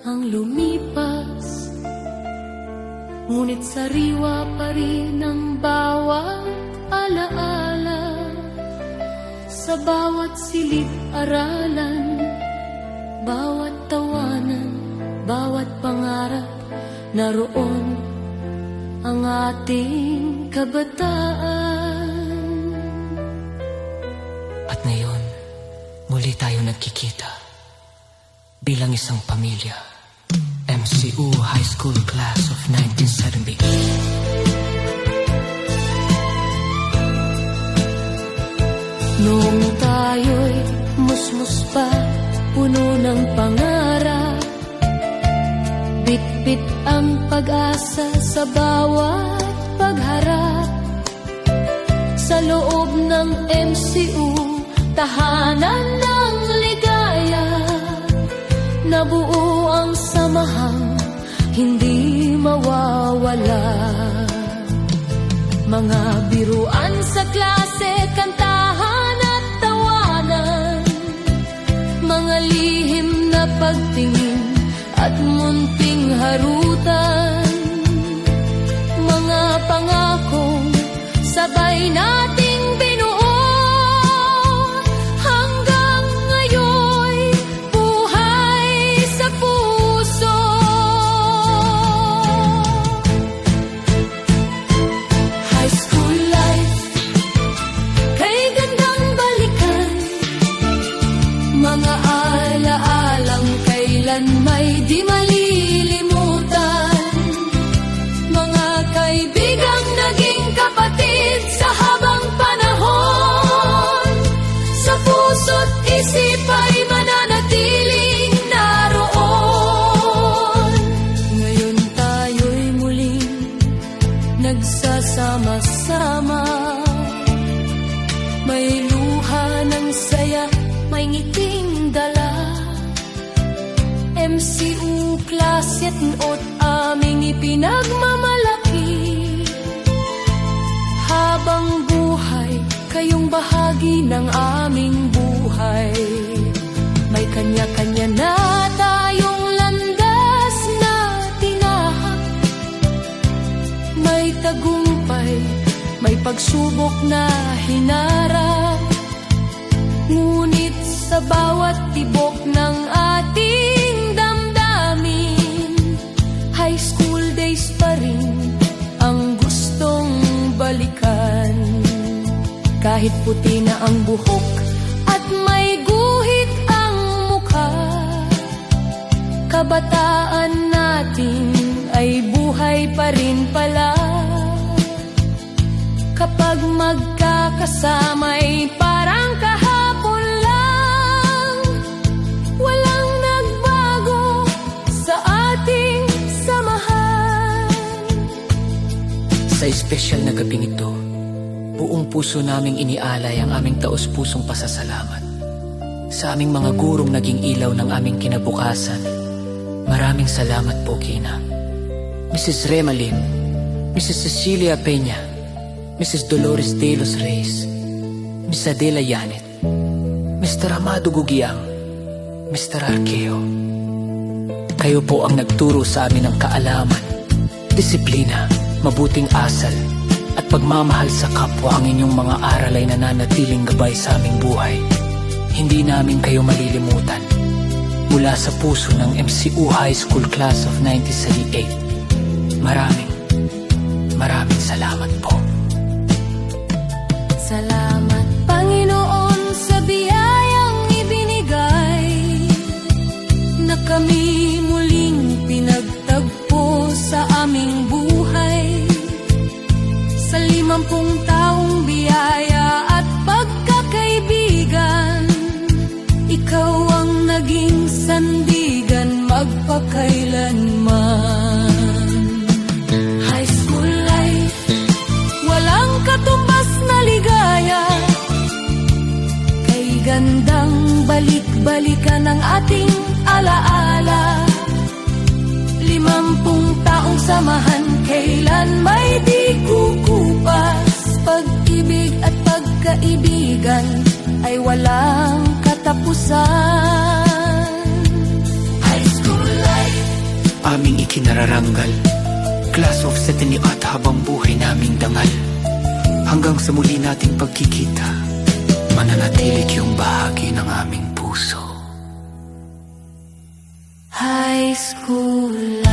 ang lumipas, ngunit sariwa pa rin ang bawat alaala. Sa bawat silid-aralan, bawat tawanan, bawat pangarap, naroon ang ating kabataan. At ngayon, muli tayo nagkikita bilang isang pamilya. MCU High School Class of 1978. Noong tayo'y musmus pa, puno ng pangarap, bit-bit ang pag-asa sa bawat pagharap. Sa loob ng MCU, tahanan ng ligaya, nabuo ang samahang hindi mawawala. Mga biruan sa klase, kantahan at tawanan, mga lihim na pagtingin at munting harutan, mga pangakong sabay nating binuo, hanggang ngayon'y buhay sa puso. High school life, kay gandang balikan, mga alaalang kailan may di malilimutan, mga kaibigang naging kapatid sa habang panahon, sa puso't isip ay mananatiling naroon. Ngayon tayo'y muling nagsasama-sama, may luha ng saya, may ngiting dala. MCU Class 7 aming ipinagmamalaki, habang buhay kayong bahagi ng aming buhay. May kanya-kanya na tayong landas na tinahak, may tagumpay, may pagsubok na hinarap, ngunit sa bawat tibok ng ating damdamin, high school days pa rin ang gustong balikan. Kahit puti na ang buhok at may guhit ang mukha, kabataan natin ay buhay pa rin pala. Kapag magkakasama'y parang kahapon lang, walang nagbago sa ating samahan. Sa espesyal na gabing ito, buong puso naming inialay ang aming taos-pusong pasasalamat sa aming mga gurong naging ilaw ng aming kinabukasan. Maraming salamat po, Kina, Mrs. Rema Lim, Mrs. Cecilia Peña, Mrs. Dolores de los Reyes, Miss Adela Yanet, Mr. Amado Gugiang, Mr. Arqueo. Kayo po ang nagturo sa amin ng kaalaman, disiplina, mabuting asal, at pagmamahal sa kapwa. Ang inyong mga aral ay nananatiling gabay sa aming buhay. Hindi namin kayo malilimutan. Mula sa puso ng MCU High School Class of 1978, maraming salamat po. Salamat, Panginoon, sa biyayang ibinigay, na kami muling pinagtagpo sa aming buhay. Sa 50 taong biyaya at pagkakaibigan, ikaw ang naging sandigan magpakailanman. High school life, walang katumbas na ligaya, kay gandang balik-balikan ang ating alaala. 50 taong samahan, kailan may di kukupas. Pag-ibig at pagkaibigan ay walang katapusan. High school life, naming ikinararanggal. Class of Setiniat habang buhay naming dangal. Hanggang sa muli nating pagkikita, mananatilik yung bahagi ng aming puso. High school